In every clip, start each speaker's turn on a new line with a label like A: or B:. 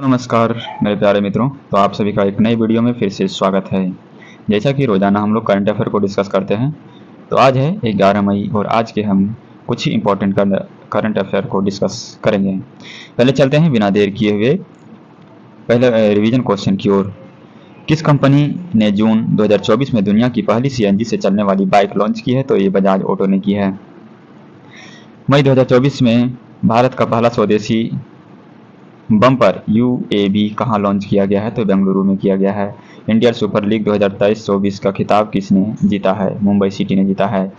A: नमस्कार मेरे प्यारे मित्रों। तो आप सभी का एक नई वीडियो में फिर से स्वागत है। जैसा कि रोजाना हम लोग करंट अफेयर को डिस्कस करते हैं, तो आज है 11 मई और आज के हम कुछ ही इम्पोर्टेंट करंट अफेयर को डिस्कस करेंगे। पहले चलते हैं बिना देर किए हुए पहले रिवीजन क्वेश्चन की ओर। किस कंपनी ने जून 2024 में दुनिया की पहली सीएनजी से चलने वाली बाइक लॉन्च की है? तो ये बजाज ऑटो ने की है। मई 2024 में भारत का पहला स्वदेशी बम्पर यूएवी कहाँ लॉन्च किया गया है? तो बेंगलुरु में किया गया है। इंडियन सुपर लीग 2023-24 का खिताब किसने जीता है? मुंबई सिटी ने जीता है।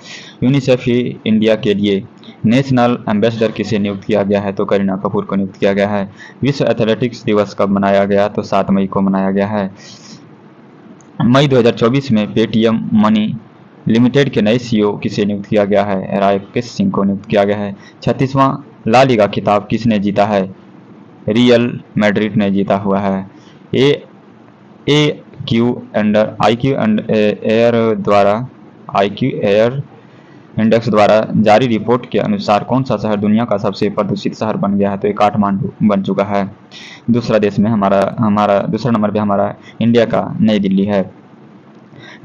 A: यूनिसेफ इंडिया के लिए नेशनल एम्बेसडर किसे नियुक्त किया गया है? तो करीना कपूर को नियुक्त किया गया है। विश्व एथलेटिक्स दिवस कब मनाया गया? तो 7 मई को मनाया गया है। मई 2024 में पेटीएम मनी लिमिटेड के नए सीईओ किसे नियुक्त किया गया है? राकेश सिंह को नियुक्त किया गया है। 36वां ला लीगा खिताब किसने जीता है? रियल मैड्रिड ने जीता हुआ है। आईक्यू एयर इंडेक्स द्वारा जारी रिपोर्ट के अनुसार कौन सा शहर दुनिया का सबसे प्रदूषित शहर बन गया है? तो ये काठमांडू बन चुका है। दूसरा नंबर पे हमारा इंडिया का नई दिल्ली है।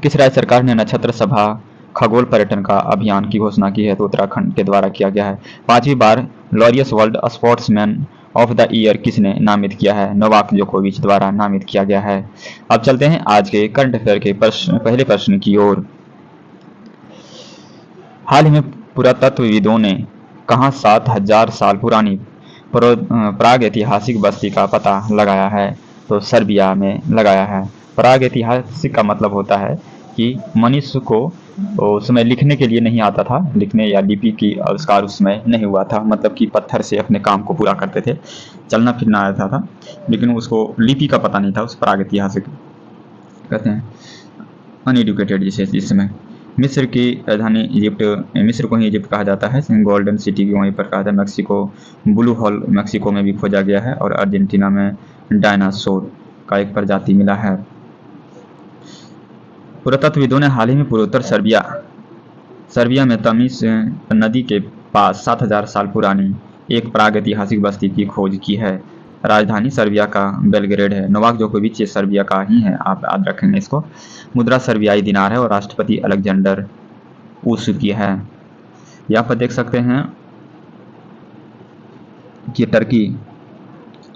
A: किस राज्य सरकार ने नक्षत्र सभा खगोल पर्यटन का अभियान की घोषणा की है? तो उत्तराखंड के द्वारा किया गया है। 5वीं बार Laureus world sportsman of the year किसने नामित किया है? नोवाक जोकोविच द्वारा नामित किया गया है। अब चलते हैं आज के करंट अफेयर के पहले प्रश्न की ओर। हाल ही में पुरातत्वविदों ने कहां 7000 साल पुरानी प्राग ऐतिहासिक बस्ती का पता लगाया है? तो सर्बिया में लगाया है। प्राग ऐतिहासिक का मतलब होता है कि मनुष्य को उस समय लिखने के लिए नहीं आता था, लिखने या लिपि की आविष्कार उस समय नहीं हुआ था। मतलब कि पत्थर से अपने काम को पूरा करते थे, चलना फिरना आता था, लेकिन उसको लिपि का पता नहीं था। उस प्राग ऐतिहासिक कहते हैं अनएडुकेटेड जिसे जिस समय। मिस्र की राजधानी इजिप्ट, मिस्र को ही इजिप्ट कहा जाता है। गोल्डन सिटी की वहीं पर कहा जाता है। मैक्सिको ब्लू होल मैक्सिको में भी खोजा गया है। और अर्जेंटीना में डायनासोर का एक प्रजाति मिला है। पुरातत्वविदों ने हाल ही में पूर्वोत्तर सर्बिया में तमीज नदी के पास 7000 साल पुरानी एक प्राग ऐतिहासिक बस्ती की खोज की है। राजधानी सर्बिया का बेलग्रेड है। नोवाक जोकोविच सर्बिया का ही है, आप याद रखेंगे इसको। मुद्रा सर्बियाई दिनार है और राष्ट्रपति अलेक्जेंडर ऊसकी है। यहाँ पर देख सकते हैं कि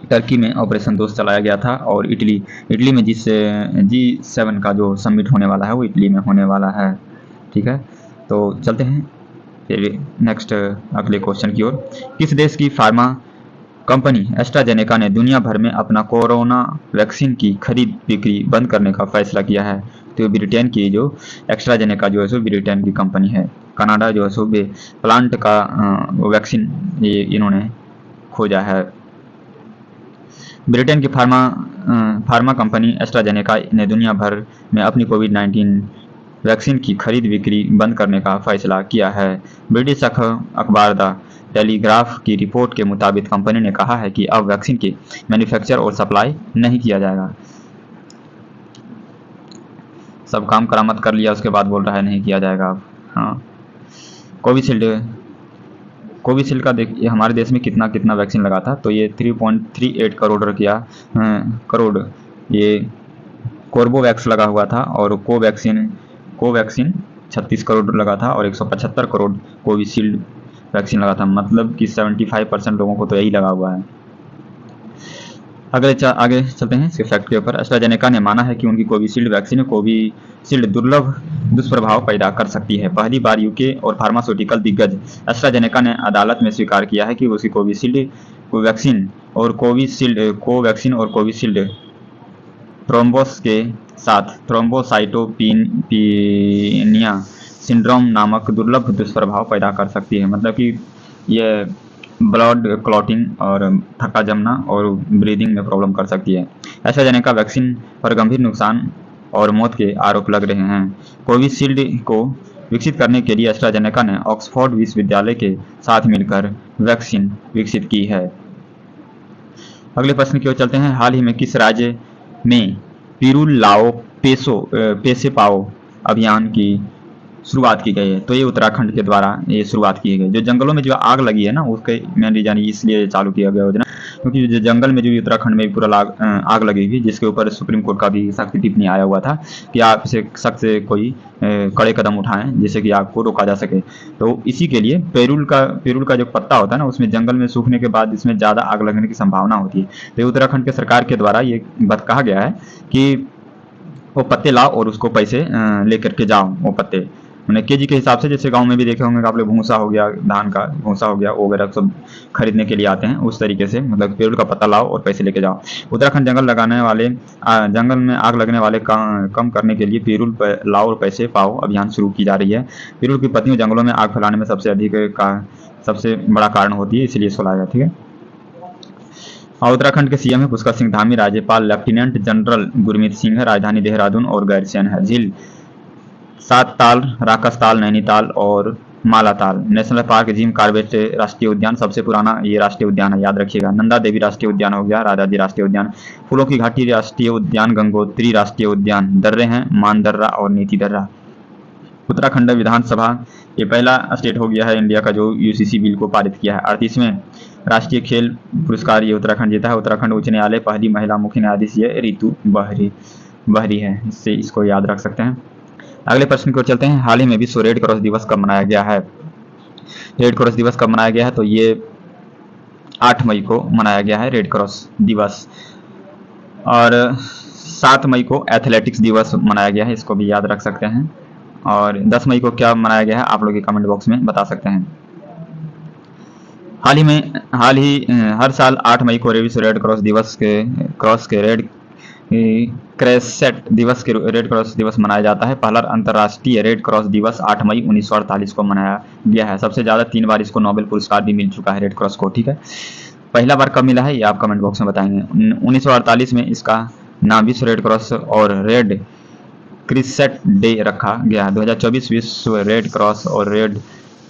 A: टर्की में ऑपरेशन दोस्त चलाया गया था। और इटली में जिस G7 का जो समिट होने वाला है वो इटली में होने वाला है। ठीक है, तो चलते हैं फिर नेक्स्ट अगले क्वेश्चन की ओर। किस देश की फार्मा कंपनी एस्ट्राजेनेका ने दुनिया भर में अपना कोरोना वैक्सीन की खरीद बिक्री बंद करने का फैसला किया है? तो ब्रिटेन की जो एस्ट्राजेनेका जो है सो ब्रिटेन की कंपनी है। कनाडा जो है सो प्लांट का वैक्सीन ये इन्होंने खोजा है। ब्रिटेन की फार्मा कंपनी एस्ट्राजेनेका ने दुनिया भर में अपनी कोविड-19 वैक्सीन की खरीद बिक्री बंद करने का फैसला किया है। ब्रिटिश अखबार द टेलीग्राफ की रिपोर्ट के मुताबिक कंपनी ने कहा है कि अब वैक्सीन की मैन्युफैक्चर और सप्लाई नहीं किया जाएगा। सब काम करामत कर लिया, उसके बाद बोल रहा है नहीं किया जाएगा अब। हाँ, कोविशील्ड का देखिए हमारे देश में कितना वैक्सीन लगा था। तो ये 3.38 करोड़ ये कोर्बोवैक्स लगा हुआ था। और कोवैक्सीन 36 करोड़ लगा था और 175 करोड़ कोविशील्ड वैक्सीन लगा था। मतलब कि 75% लोगों को तो यही लगा हुआ है। आगे चलते हैं इसके फैक्ट के ऊपर। एस्ट्राजेनेका ने माना है कि उनकी कोविशील्ड वैक्सीन कोविशील्ड दुर्लभ दुष्प्रभाव पैदा कर सकती है। पहली बार यूके और फार्मास्यूटिकल दिग्गज एस्ट्राजेनेका ने अदालत में स्वीकार किया है कि उसकी कोवैक्सीन और कोविशील्ड थ्रोम्बोस के साथ थ्रोम्बोसाइटोपेनिया सिंड्रोम नामक दुर्लभ दुष्प्रभाव पैदा कर सकती है। मतलब कि ये ब्लड क्लॉटिंग और थक्का जमना और ब्रीदिंग में प्रॉब्लम कर सकती है। एस्ट्राजेनेका वैक्सीन पर गंभीर नुकसान और मौत के आरोप लग रहे हैं। कोविशील्ड को विकसित करने के लिए एस्ट्राजेनेका ने ऑक्सफोर्ड विश्वविद्यालय के साथ मिलकर वैक्सीन विकसित की है। अगले प्रश्न की ओर चलते हैं। हाल ही में किस राज्य में पिरुलाओ पेसेपाओ अभियान की शुरुआत की गई है? तो ये उत्तराखंड के द्वारा ये शुरुआत की गई। जो जंगलों में जो आग लगी है ना, उसके मेन रीजन इसलिए चालू किया गया योजना। क्योंकि जो जंगल में जो उत्तराखंड में पूरा आग लगी हुई, जिसके ऊपर सुप्रीम कोर्ट का भी सख्त टिप्पणी आया हुआ था कि आप इसे सख्त से कोई कड़े कदम उठाएं जिससे कि आग को रोका जा सके। तो इसी के लिए पेरुल का जो पत्ता होता है ना, उसमें जंगल में सूखने के बाद इसमें ज़्यादा आग लगने की संभावना होती है। तो उत्तराखंड के सरकार के द्वारा ये बात कहा गया है कि वो पत्ते लाओ और उसको पैसे लेकर के जाओ। वो पत्ते उन्हें केजी के हिसाब से, जैसे गांव में भी देखे होंगे आप लोग, भूसा हो गया, धान का भूसा हो गया, वगैरह सब खरीदने के लिए आते हैं। उस तरीके से मतलब पेड़ का पत्ता लाओ और पैसे लेके जाओ। उत्तराखंड जंगल में आग लगने वाले कम करने के लिए पेरुल लाओ और पैसे पाओ अभियान शुरू की जा रही है। पेरुल की पत्तियों जंगलों में आग फैलाने में सबसे बड़ा कारण होती है, इसलिए इसको लाया गया। ठीक है। और उत्तराखंड के सीएम है पुष्कर सिंह धामी, राज्यपाल लेफ्टिनेंट जनरल गुरमीत सिंह है, राजधानी देहरादून और गैरसैंण है। झील सातताल, राकसताल, नैनीताल और Malatal. National park Jim Corbett राष्ट्रीय उद्यान सबसे पुराना ये राष्ट्रीय उद्यान है, याद रखिएगा। नंदा देवी राष्ट्रीय उद्यान हो गया, राजाजी राष्ट्रीय उद्यान। फूलों की घाटी राष्ट्रीय उद्यान, गंगोत्री राष्ट्रीय उद्यान। दर्रे हैं मानदर्रा और नीति दर्रा। उत्तराखंड विधानसभा ये पहला स्टेट हो गया है इंडिया का जो यूसीसी बिल को पारित किया है। 38वें राष्ट्रीय खेल पुरस्कार ये उत्तराखंड जीता है। उत्तराखंड उच्च न्यायालय पहली महिला मुख्य न्यायाधीश ये रितु बहरी है, इससे इसको याद रख सकते हैं। अगले प्रश्न की ओर चलते हैं। हाल ही में विश्व रेड क्रॉस दिवस कब मनाया गया है? रेड क्रॉस दिवस कब मनाया गया है? तो ये 8 मई को मनाया गया है रेड क्रॉस दिवस। और 7 मई को एथलेटिक्स दिवस मनाया गया है, इसको भी याद रख सकते हैं। और 10 मई को क्या मनाया गया है आप लोग कमेंट बॉक्स में बता सकते हैं। हर साल 8 मई को विश्व रेड क्रॉस दिवस के रेड क्रॉस दिवस मनाया जाता है। पहला अंतर्राष्ट्रीय रेड क्रॉस दिवस 8 मई 1948 को मनाया गया है। सबसे ज्यादा 3 बार इसको नोबेल पुरस्कार भी मिल चुका है रेड क्रॉस को। ठीक है, पहला बार कब मिला है ये आप कमेंट बॉक्स में बताएंगे। 1948 में इसका नाम विश्व रेड क्रॉस और रेड क्रिसेंट डे रखा गया। 2024 विश्व रेड क्रॉस और रेड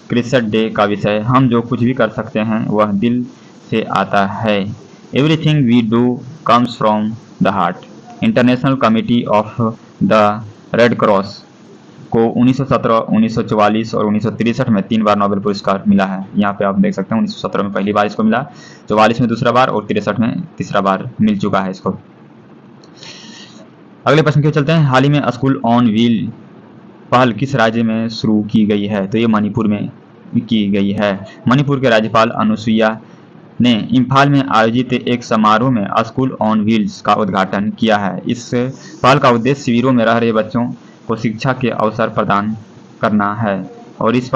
A: क्रिसेंट डे का विषय हम जो कुछ भी कर सकते हैं वह दिल से आता है। Everything we do comes from the heart. International committee of the Red Cross को 1917, 1944 और 1963 में 3 बार नोबेल पुरस्कार मिला है। यहाँ पे आप देख सकते हैं 1917 में पहली बार इसको मिला, 44 में दूसरा बार और 63 में तीसरा बार मिल चुका है इसको। अगले प्रश्न के चलते हैं। हाल ही में स्कूल ऑन व्हील पहल किस राज्य में शुरू की गई है? तो ये मणिपुर में की गई है। मणिपुर के राज्यपाल अनुसुईया ने इम्फाल में आयोजित एक समारोह में स्कूल ऑन व्हील्स का उद्घाटन किया है। इस पहल का उद्देश्य शिविरों में रह रहे बच्चों को शिक्षा के अवसर प्रदान करना है और इस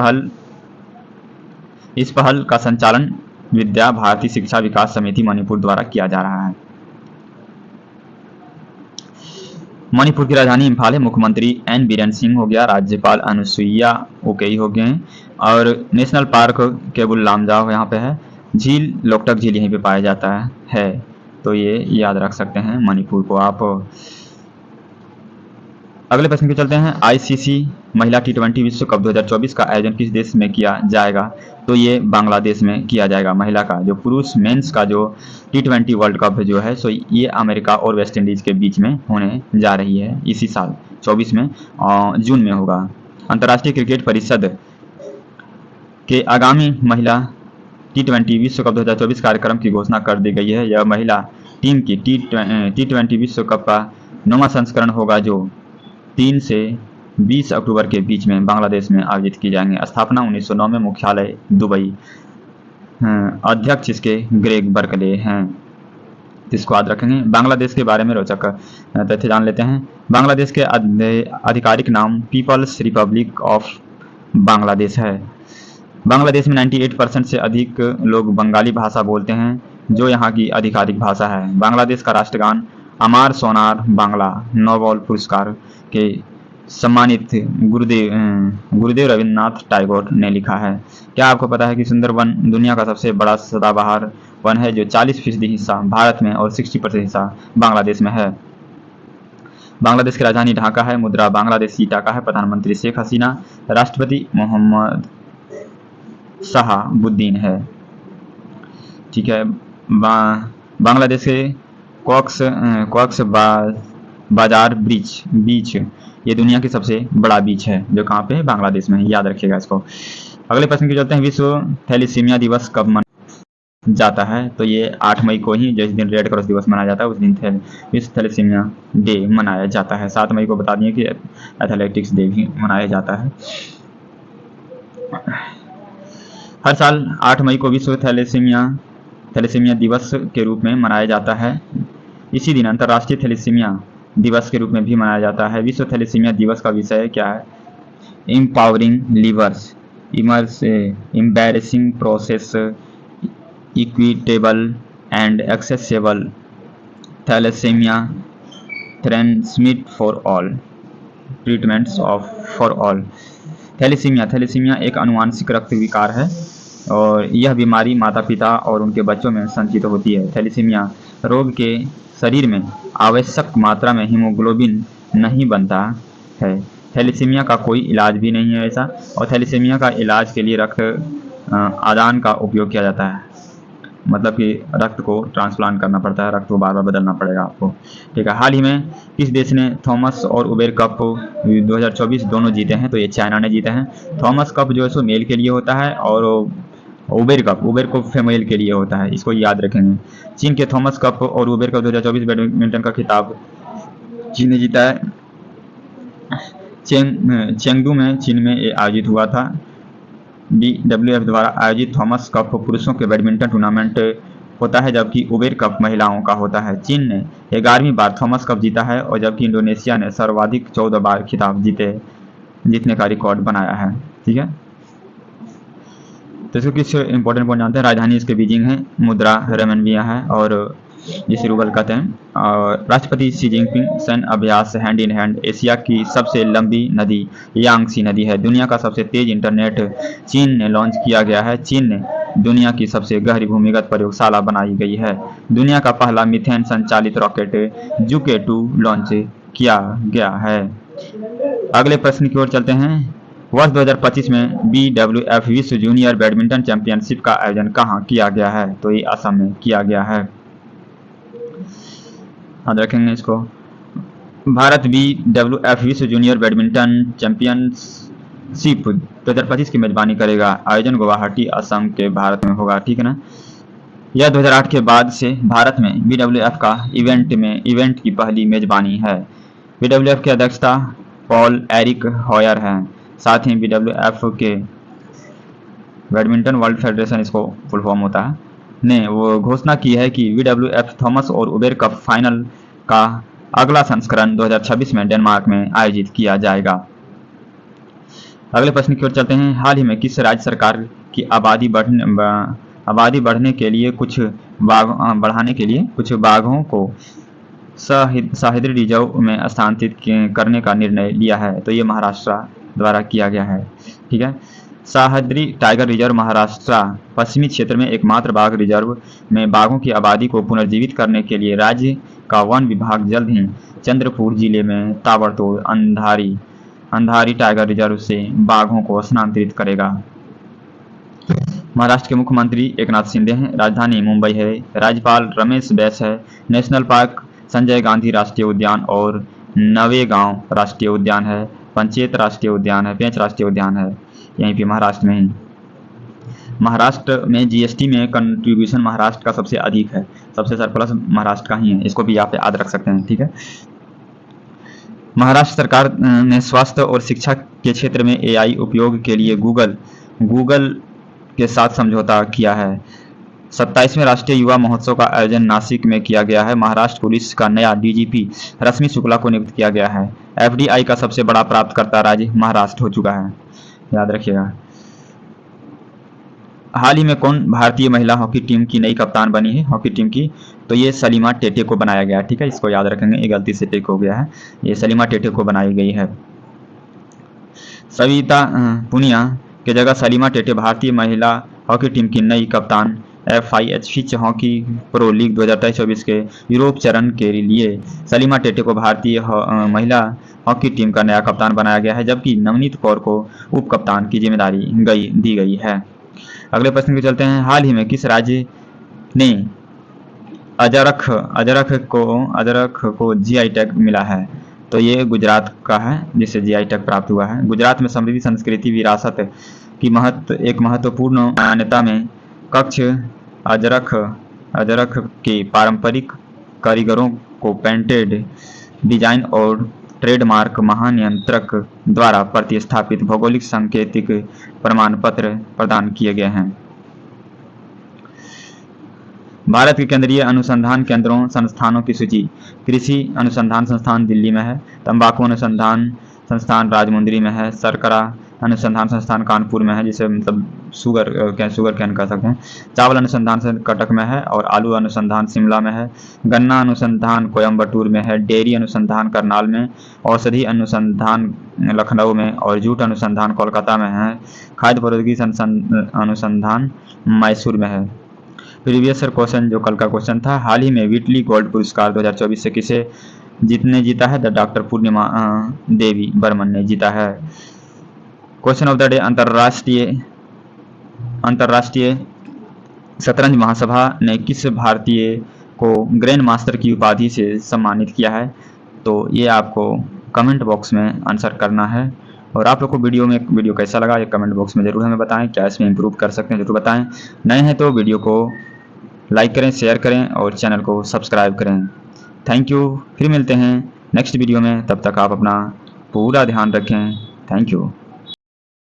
A: पहल का संचालन विद्या भारती शिक्षा विकास समिति मणिपुर द्वारा किया जा रहा है। मणिपुर की राजधानी इम्फाल है। मुख्यमंत्री एन बीरेन सिंह हो गया, राज्यपाल अनुसुईया उके हो गए और नेशनल पार्क केबुल लामजाओ यहाँ पे है। झील लोकटक झील यहीं पे पाया जाता है। तो ये याद रख सकते हैं मणिपुर को आप। अगले प्रश्न पे चलते हैं। आईसीसी महिला टी20 विश्व कप 2024 का आयोजन किस देश में किया जाएगा? तो ये बांग्लादेश में किया जाएगा। महिला का जो पुरुष मेंस का जो टी20 वर्ल्ड कप जो है सो ये अमेरिका और वेस्ट इंडीज के बीच में होने जा रही है इसी साल 24 में जून में होगा। अंतर्राष्ट्रीय क्रिकेट परिषद के आगामी महिला टी20 विश्व कप 2024 कार्यक्रम की घोषणा कर दी गई है। यह महिला टीम की टी20 विश्व कप का 9वां संस्करण होगा जो 3 से 20 अक्टूबर के बीच में बांग्लादेश में आयोजित की जाएंगे। स्थापना 1909 में, मुख्यालय दुबई, अध्यक्ष इसके ग्रेग बर्कले हैं। इसको याद रखेंगे। बांग्लादेश के बारे में रोचक तथ्य जान लेते हैं। बांग्लादेश के आधिकारिक नाम पीपल्स रिपब्लिक ऑफ बांग्लादेश है। बांग्लादेश में 98% से अधिक लोग बंगाली भाषा बोलते हैं जो यहाँ की आधिकारिक भाषा है। बांग्लादेश का राष्ट्रगान अमार सोनार बांग्ला नोबेल पुरस्कार के सम्मानित गुरुदेव रविन्द्रनाथ टैगोर ने लिखा है। क्या आपको पता है कि सुंदरवन दुनिया का सबसे बड़ा सदाबहार वन है जो 40% हिस्सा भारत में और 60% हिस्सा बांग्लादेश में है। बांग्लादेश की राजधानी ढाका है। मुद्रा बांग्लादेशी टाका है। प्रधानमंत्री शेख हसीना, राष्ट्रपति मोहम्मद शहाबुद्दीन है। ठीक है। बांग्लादेश के कॉक्स बाजार बीच ये दुनिया की सबसे बड़ा बीच है जो कहाँ पे है? बांग्लादेश में है। याद रखिएगा इसको। अगले प्रश्न की चलते हैं। विश्व थैलीसीमिया दिवस कब जाता है। तो ये 8 मई को ही जिस दिन रेड क्रॉस दिवस मनाया जाता है उस दिन विश्व थैलेसीमिया डे मनाया जाता है। 7 मई को बता दिए कि एथलेटिक्स डे भी मनाया जाता है। हर साल 8 मई को विश्व थैलेसीमिया दिवस के रूप में मनाया जाता है। इसी दिन अंतर्राष्ट्रीय थैलेसीमिया दिवस के रूप में भी मनाया जाता है। विश्व थैलेसीमिया दिवस का विषय क्या है? Empowering livers, embarrassing process, equitable and accessible thalassaemia transmit for all treatments of for all. Thalassaemia एक आनुवंशिक रक्त विकार है और यह बीमारी माता पिता और उनके बच्चों में संचित होती है। थैलेसीमिया रोग के शरीर में आवश्यक मात्रा में हीमोग्लोबिन नहीं बनता है। थैलेसीमिया का कोई इलाज भी नहीं है ऐसा, और थैलेसीमिया का इलाज के लिए रक्त आदान का उपयोग किया जाता है, मतलब कि रक्त को ट्रांसप्लांट करना पड़ता है, रक्त को बार बार बदलना पड़ेगा आपको। ठीक है। हाल ही में किस देश ने थॉमस और उबेर कप 2024 दोनों जीते हैं? तो ये चाइना ने जीते हैं। थॉमस कप जो है सो मेल के लिए होता है और उबेर कप फीमेल के लिए होता है, इसको याद रखेंगे। चीन के थॉमस कप और उबेर कप 2024 बैडमिंटन का खिताब चीन ने जीता है। चेंगडू में चीन में ये आयोजित हुआ था। BWF द्वारा आयोजित थॉमस कप पुरुषों के बैडमिंटन टूर्नामेंट होता है, जबकि उबेर कप महिलाओं का होता है। चीन ने 11वीं बार थॉमस कप जीता है और जबकि इंडोनेशिया ने सर्वाधिक 14 बार खिताब जीतने का रिकॉर्ड बनाया है। ठीक है। तो इसको कुछ इंपॉर्टेंट पॉइंट जानते हैं। राजधानी इसके बीजिंग है, मुद्रा रेमनबिया है और जिसे रूबल कहते हैं। और राष्ट्रपति शी जिनपिंग सैन्य अभ्यास हैंड इन हैंड। एशिया की सबसे लंबी नदी यांगसी नदी है। दुनिया का सबसे तेज इंटरनेट चीन ने लॉन्च किया गया है। चीन ने दुनिया की सबसे गहरी भूमिगत प्रयोगशाला बनाई गई है। दुनिया का पहला मीथेन संचालित रॉकेट जुके 2 लॉन्च किया गया है। अगले प्रश्न की ओर चलते हैं। वर्ष 2025 में BWF विश्व जूनियर बैडमिंटन चैंपियनशिप का आयोजन कहाँ किया गया है? तो ये असम में किया गया है। याद रखेंगे इसको। भारत BWF विश्व जूनियर बैडमिंटन चैंपियनशिप 2025 की मेजबानी करेगा। आयोजन गुवाहाटी असम के भारत में होगा। ठीक है ना। यह 2008 के बाद से भारत में BWF का इवेंट की पहली मेजबानी है। BWF की अध्यक्षता पॉल एरिक हॉयर है। साथ ही BWF के बैडमिंटन वर्ल्ड फेडरेशन, इसको फुल फॉर्म होता है, ने वो घोषणा की है कि BWF थॉमस और उबेर कप फाइनल का अगला संस्करण 2026 में डेनमार्क में आयोजित किया जाएगा। अगले प्रश्न की ओर चलते हैं। हाल ही में किस राज्य सरकार की आबादी बढ़ने के लिए बढ़ाने के लिए कुछ बाघों को सह्याद्री रिजर्व में स्थानांतरित करने का निर्णय लिया है? तो ये महाराष्ट्र द्वारा किया गया है। ठीक है। सह्याद्री टाइगर रिजर्व महाराष्ट्र पश्चिमी क्षेत्र में एकमात्र बाघ रिजर्व में बाघों की आबादी को पुनर्जीवित करने के लिए राज्य का वन विभाग जल्द ही चंद्रपुर जिले में ताबड़तोड़ अंधारी टाइगर रिजर्व से बाघों को स्थानांतरित करेगा। महाराष्ट्र के मुख्यमंत्री एकनाथ शिंदे हैं। राजधानी मुंबई है। राज्यपाल रमेश बैस है। नेशनल पार्क संजय गांधी राष्ट्रीय उद्यान और नवेगांव राष्ट्रीय उद्यान है। पंचेत राष्ट्रीय उद्यान है। पेंच राष्ट्रीय उद्यान है, यहीं पे महाराष्ट्र में ही। महाराष्ट्र में GST में कंट्रीब्यूशन महाराष्ट्र का सबसे अधिक है, सबसे सरप्लस महाराष्ट्र का ही है, इसको भी आप याद रख सकते हैं। ठीक है। महाराष्ट्र सरकार ने स्वास्थ्य और शिक्षा के क्षेत्र में AI उपयोग के लिए गूगल के साथ समझौता किया है। 27वें राष्ट्रीय युवा महोत्सव का आयोजन नासिक में किया गया है। महाराष्ट्र पुलिस का नया DGP रश्मि शुक्ला को नियुक्त किया गया है। FDI का सबसे बड़ा प्राप्तकर्ता राज्य महाराष्ट्र हो चुका है, याद रखिएगा। हाल ही में कौन भारतीय महिला हॉकी टीम की नई कप्तान बनी है? हॉकी टीम की, तो ये सलीमा टेटे को बनाया गया। ठीक है, इसको याद रखेंगे, ये गलती से टेक हो गया है, ये सलीमा टेटे को बनाई गई है। सविता पुनिया के जगह सलीमा टेटे भारतीय महिला हॉकी टीम की नई कप्तान। FIH Fitch hockey pro league 2023-24 के यूरोप चरण के लिए सलीमा टेटे को भारतीय महिला हॉकी टीम का नया कप्तान बनाया गया है, जबकि नवनीत कौर को उप कप्तान की जिम्मेदारी दी गई है। अगले प्रश्न के चलते हैं। हाल ही में किस राज्य ने अजरख को GI टैग मिला है? तो ये गुजरात का है, जिसे GI टैग प्राप्त हुआ है। गुजरात में समृद्धि संस्कृति विरासत की एक महत्वपूर्ण मान्यता में कच्छ अजरख के पारंपरिक कारीगरों को पेटेंट डिजाइन और ट्रेडमार्क महानियंत्रक द्वारा प्रतिस्थापित भौगोलिक सांकेतिक प्रमाण पत्र प्रदान किए गए हैं। भारत के केंद्रीय अनुसंधान केंद्रों संस्थानों की सूची। कृषि अनुसंधान संस्थान दिल्ली में है, तंबाकू अनुसंधान संस्थान राजमुंदरी में है, शर्करा अनुसंधान संस्थान कानपुर में है, जिसे मतलब शुगर कैन कह सकते हैं, चावल अनुसंधान संस्थान कटक में है और आलू अनुसंधान शिमला में है, गन्ना अनुसंधान कोयम्बटूर में है, डेयरी अनुसंधान करनाल में, औषधि अनुसंधान लखनऊ में और जूट अनुसंधान कोलकाता में है, खाद्य प्रौद्योगिकी अनुसंधान मैसूर में है। प्रीवियस क्वेश्चन जो कल का क्वेश्चन था, हाल ही में व्हिटली गोल्ड पुरस्कार 2024 से किसे जीता है? डॉक्टर पूर्णिमा देवी बर्मन ने जीता है। क्वेश्चन ऑफ द डे, अंतरराष्ट्रीय शतरंज महासभा ने किस भारतीय को ग्रैंड मास्टर की उपाधि से सम्मानित किया है? तो ये आपको कमेंट बॉक्स में आंसर करना है। और आप लोग को वीडियो कैसा लगा ये कमेंट बॉक्स में जरूर हमें बताएं। क्या इसमें इंप्रूव कर सकते हैं जरूर बताएं। नए हैं तो वीडियो को लाइक करें, शेयर करें और चैनल को सब्सक्राइब करें। Thank you. फिर मिलते हैं नेक्स्ट वीडियो में, तब तक आप अपना पूरा ध्यान रखें। Thank you.